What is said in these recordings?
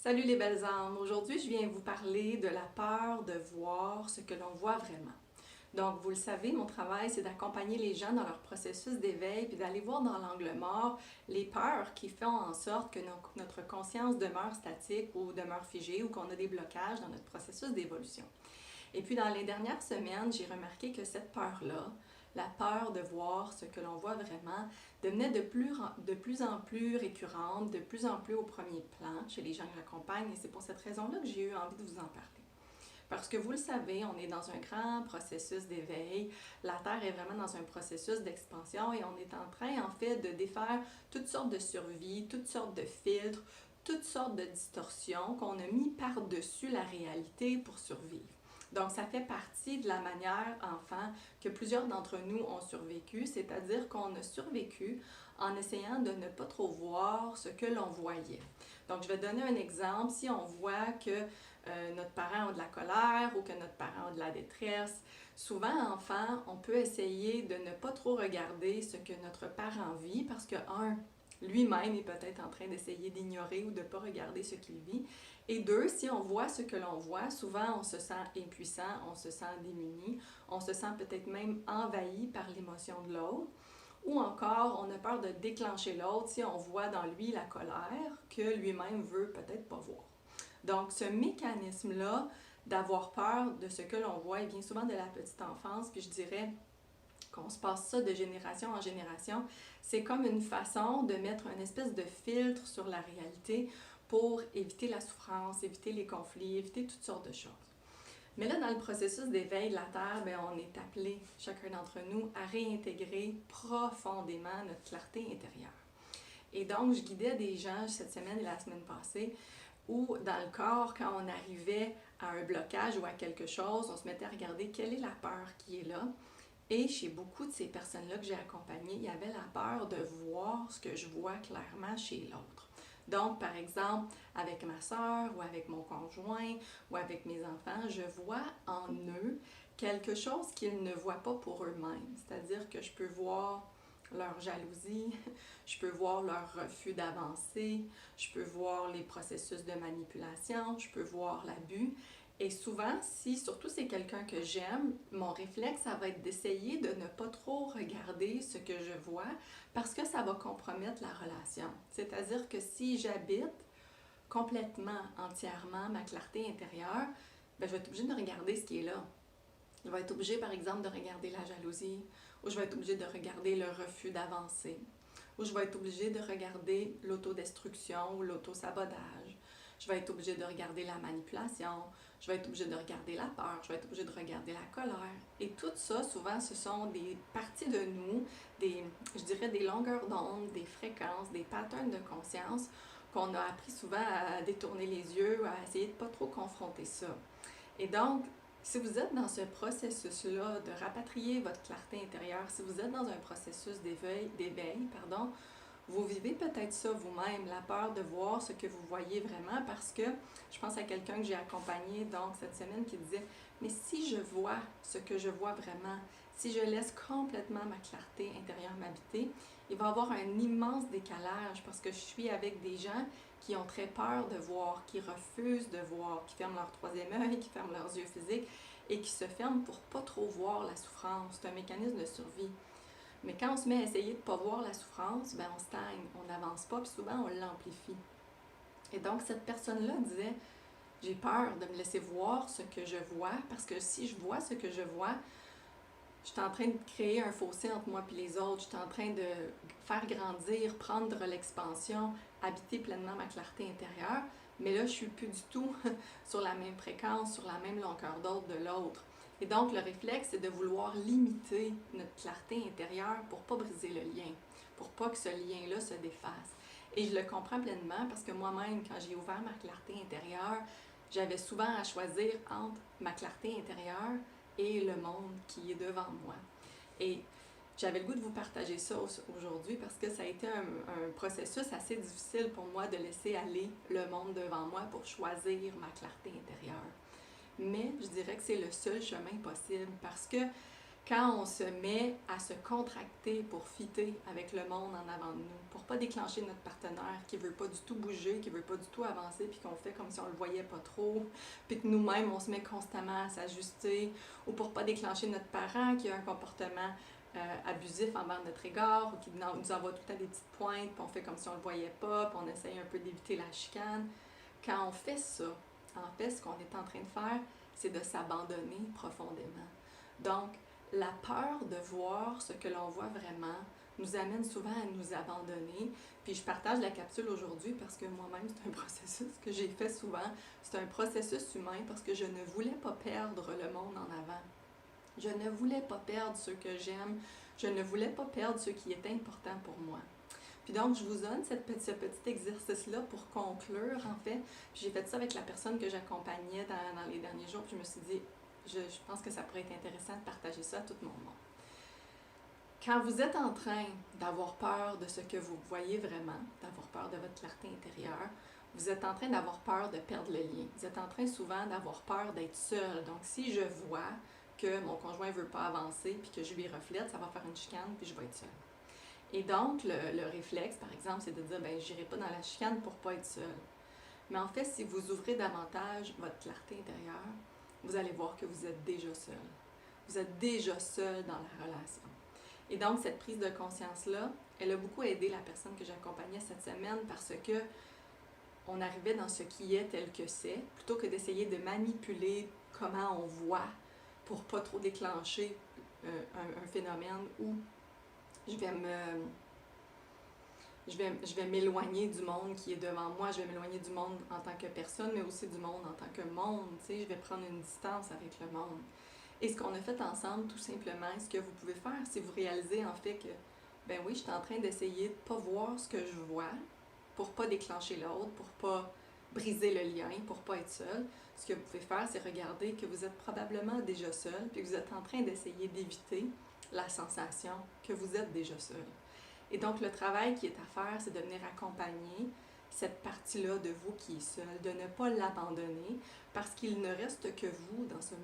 Salut les belles âmes! Aujourd'hui, je viens vous parler de la peur de voir ce que l'on voit vraiment. Donc, vous le savez, mon travail, c'est d'accompagner les gens dans leur processus d'éveil puis d'aller voir dans l'angle mort les peurs qui font en sorte que notre conscience demeure statique ou demeure figée ou qu'on a des blocages dans notre processus d'évolution. Et puis, dans les dernières semaines, j'ai remarqué que cette peur-là, la peur de voir ce que l'on voit vraiment, devenait de plus en plus récurrente, de plus en plus au premier plan chez les gens que j'accompagne. Et c'est pour cette raison-là que j'ai eu envie de vous en parler. Parce que vous le savez, on est dans un grand processus d'éveil. La Terre est vraiment dans un processus d'expansion et on est en train, en fait, de défaire toutes sortes de survies, toutes sortes de filtres, toutes sortes de distorsions qu'on a mis par-dessus la réalité pour survivre. Donc, ça fait partie de la manière, enfant, que plusieurs d'entre nous ont survécu, c'est-à-dire qu'on a survécu en essayant de ne pas trop voir ce que l'on voyait. Donc, je vais donner un exemple. Si on voit que notre parent a de la colère ou que notre parent a de la détresse, souvent, enfant, on peut essayer de ne pas trop regarder ce que notre parent vit parce que, lui-même est peut-être en train d'essayer d'ignorer ou de ne pas regarder ce qu'il vit. Et deux, si on voit ce que l'on voit, souvent on se sent impuissant, on se sent démuni, on se sent peut-être même envahi par l'émotion de l'autre. Ou encore, on a peur de déclencher l'autre si on voit dans lui la colère que lui-même veut peut-être pas voir. Donc, ce mécanisme-là d'avoir peur de ce que l'on voit, il vient souvent de la petite enfance, puis je dirais qu'on se passe ça de génération en génération. C'est comme une façon de mettre une espèce de filtre sur la réalité pour éviter la souffrance, éviter les conflits, éviter toutes sortes de choses. Mais là, dans le processus d'éveil de la Terre, on est appelé, chacun d'entre nous, à réintégrer profondément notre clarté intérieure. Et donc, je guidais des gens cette semaine et la semaine passée où, dans le corps, quand on arrivait à un blocage ou à quelque chose, on se mettait à regarder quelle est la peur qui est là. Et chez beaucoup de ces personnes-là que j'ai accompagnées, il y avait la peur de voir ce que je vois clairement chez l'autre. Donc, par exemple, avec ma sœur ou avec mon conjoint ou avec mes enfants, je vois en eux quelque chose qu'ils ne voient pas pour eux-mêmes. C'est-à-dire que je peux voir leur jalousie, je peux voir leur refus d'avancer, je peux voir les processus de manipulation, je peux voir l'abus. Et souvent, si surtout c'est quelqu'un que j'aime, mon réflexe, ça va être d'essayer de ne pas trop regarder ce que je vois parce que ça va compromettre la relation. C'est-à-dire que si j'habite complètement, entièrement ma clarté intérieure, je vais être obligée de regarder ce qui est là. Je vais être obligée, par exemple, de regarder la jalousie, ou je vais être obligée de regarder le refus d'avancer, ou je vais être obligée de regarder l'autodestruction ou l'autosabotage. Je vais être obligée de regarder la manipulation, je vais être obligée de regarder la peur, je vais être obligée de regarder la colère. Et tout ça, souvent, ce sont des parties de nous, je dirais des longueurs d'onde, des fréquences, des patterns de conscience qu'on a appris souvent à détourner les yeux, à essayer de ne pas trop confronter ça. Et donc, si vous êtes dans ce processus-là de rapatrier votre clarté intérieure, si vous êtes dans un processus d'éveil, vous vivez peut-être ça vous-même, la peur de voir ce que vous voyez vraiment, parce que je pense à quelqu'un que j'ai accompagné donc cette semaine qui disait « Mais si je vois ce que je vois vraiment, si je laisse complètement ma clarté intérieure m'habiter, il va y avoir un immense décalage parce que je suis avec des gens qui ont très peur de voir, qui refusent de voir, qui ferment leur troisième œil, qui ferment leurs yeux physiques et qui se ferment pour pas trop voir la souffrance. C'est un mécanisme de survie. Mais quand on se met à essayer de ne pas voir la souffrance, on stagne, on n'avance pas, puis souvent on l'amplifie. Et donc cette personne-là disait, j'ai peur de me laisser voir ce que je vois, parce que si je vois ce que je vois, je suis en train de créer un fossé entre moi et les autres, je suis en train de faire grandir, prendre l'expansion, habiter pleinement ma clarté intérieure, mais là je ne suis plus du tout sur la même fréquence, sur la même longueur d'onde de l'autre. Et donc, le réflexe, c'est de vouloir limiter notre clarté intérieure pour ne pas briser le lien, pour pas que ce lien-là se défasse. Et je le comprends pleinement parce que moi-même, quand j'ai ouvert ma clarté intérieure, j'avais souvent à choisir entre ma clarté intérieure et le monde qui est devant moi. Et j'avais le goût de vous partager ça aujourd'hui parce que ça a été un processus assez difficile pour moi de laisser aller le monde devant moi pour choisir ma clarté intérieure. Mais je dirais que c'est le seul chemin possible parce que Quand on se met à se contracter pour fitter avec le monde en avant de nous, pour pas déclencher notre partenaire qui veut pas du tout bouger, qui veut pas du tout avancer, puis qu'on fait comme si on le voyait pas trop, puis que nous-mêmes on se met constamment à s'ajuster, ou pour pas déclencher notre parent qui a un comportement abusif envers notre égard, ou qui nous envoie tout le temps des petites pointes, puis on fait comme si on le voyait pas, puis on essaye un peu d'éviter la chicane. Quand on fait ça, en fait, ce qu'on est en train de faire, c'est de s'abandonner profondément. Donc, la peur de voir ce que l'on voit vraiment nous amène souvent à nous abandonner. Puis je partage la capsule aujourd'hui parce que moi-même, c'est un processus que j'ai fait souvent. C'est un processus humain parce que je ne voulais pas perdre le monde en avant. Je ne voulais pas perdre ceux que j'aime. Je ne voulais pas perdre ce qui est important pour moi. Puis donc, je vous donne ce petit exercice-là pour conclure, en fait. Puis j'ai fait ça avec la personne que j'accompagnais dans les derniers jours. Puis je me suis dit, je pense que ça pourrait être intéressant de partager ça à tout mon monde. Quand vous êtes en train d'avoir peur de ce que vous voyez vraiment, d'avoir peur de votre clarté intérieure, vous êtes en train d'avoir peur de perdre le lien. Vous êtes en train souvent d'avoir peur d'être seul. Donc, si je vois que mon conjoint ne veut pas avancer puis que je lui reflète, ça va faire une chicane puis je vais être seule. Et donc, le réflexe, par exemple, c'est de dire, ben, je n'irai pas dans la chicane pour ne pas être seule. Mais en fait, si vous ouvrez davantage votre clarté intérieure, vous allez voir que vous êtes déjà seul. Vous êtes déjà seul dans la relation. Et donc, cette prise de conscience-là, elle a beaucoup aidé la personne que j'accompagnais cette semaine parce que on arrivait dans ce qui est tel que c'est, plutôt que d'essayer de manipuler comment on voit pour pas trop déclencher un phénomène où je vais m'éloigner du monde qui est devant moi, je vais m'éloigner du monde en tant que personne, mais aussi du monde en tant que monde, tu sais, je vais prendre une distance avec le monde. Et ce qu'on a fait ensemble, tout simplement, ce que vous pouvez faire, c'est vous réaliser en fait que, ben oui, je suis en train d'essayer de pas voir ce que je vois, pour pas déclencher l'autre, pour pas briser le lien, pour pas être seul. Ce que vous pouvez faire, c'est regarder que vous êtes probablement déjà seul, puis que vous êtes en train d'essayer d'éviter la sensation que vous êtes déjà seul. Et donc, le travail qui est à faire, c'est de venir accompagner cette partie-là de vous qui est seule, de ne pas l'abandonner, parce qu'il ne reste que vous dans ce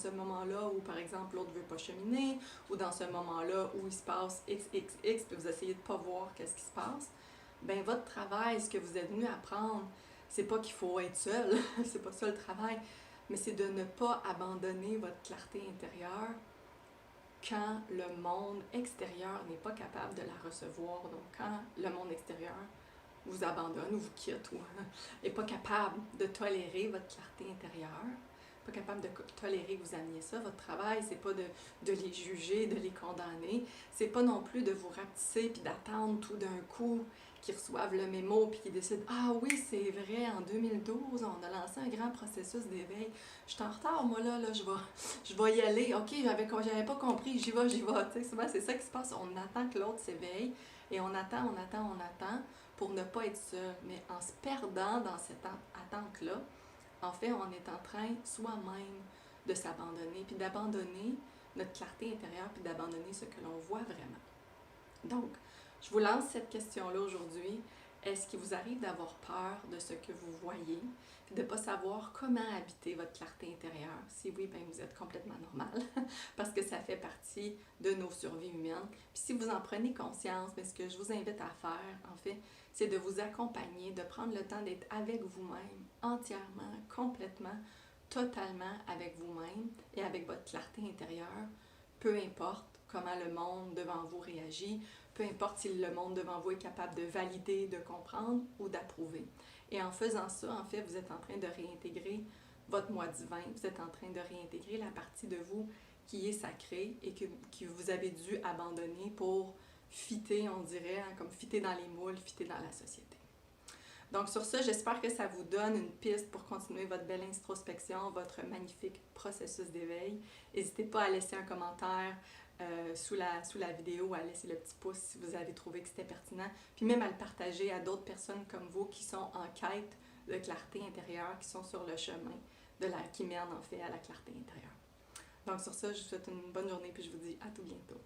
moment-là où, par exemple, l'autre ne veut pas cheminer, ou dans ce moment-là où il se passe XXX, puis vous essayez de ne pas voir qu'est-ce qui se passe. Ben votre travail, ce que vous êtes venu apprendre, c'est pas qu'il faut être seul, c'est pas ça le travail, mais c'est de ne pas abandonner votre clarté intérieure quand le monde extérieur n'est pas capable de la recevoir. Donc, quand le monde extérieur vous abandonne ou vous quitte ou n'est pas capable de tolérer votre clarté intérieure, pas capable de tolérer que vous ameniez ça, votre travail, c'est pas de les juger, de les condamner, c'est pas non plus de vous rapetisser puis d'attendre tout d'un coup qu'ils reçoivent le mémo puis qu'ils décident « Ah oui, c'est vrai, en 2012, on a lancé un grand processus d'éveil. Je suis en retard, moi, là je vais y aller. OK, j'avais pas compris, j'y vais. » Tu sais, souvent, c'est ça qui se passe. On attend que l'autre s'éveille et on attend pour ne pas être seul. Mais en se perdant dans cette attente-là, en fait, on est en train soi-même de s'abandonner, puis d'abandonner notre clarté intérieure, puis d'abandonner ce que l'on voit vraiment. Donc, je vous lance cette question-là aujourd'hui. Est-ce qu'il vous arrive d'avoir peur de ce que vous voyez, puis de ne pas savoir comment habiter votre clarté intérieure? Si oui, bien vous êtes complètement normal, parce que ça fait partie de nos survies humaines. Puis si vous en prenez conscience, bien, ce que je vous invite à faire, en fait, c'est de vous accompagner, de prendre le temps d'être avec vous-même, entièrement, complètement, totalement avec vous-même et avec votre clarté intérieure, peu importe comment le monde devant vous réagit, peu importe si le monde devant vous est capable de valider, de comprendre ou d'approuver. Et en faisant ça, en fait, vous êtes en train de réintégrer votre moi divin, vous êtes en train de réintégrer la partie de vous qui est sacrée et que vous avez dû abandonner pour fitter, on dirait, hein, comme fitter dans les moules, fitter dans la société. Donc sur ça, j'espère que ça vous donne une piste pour continuer votre belle introspection, votre magnifique processus d'éveil. N'hésitez pas à laisser un commentaire sous la vidéo, à laisser le petit pouce si vous avez trouvé que c'était pertinent, puis même à le partager à d'autres personnes comme vous qui sont en quête de clarté intérieure, qui sont sur le chemin qui mène en fait à la clarté intérieure. Donc sur ça, je vous souhaite une bonne journée puis je vous dis à tout bientôt.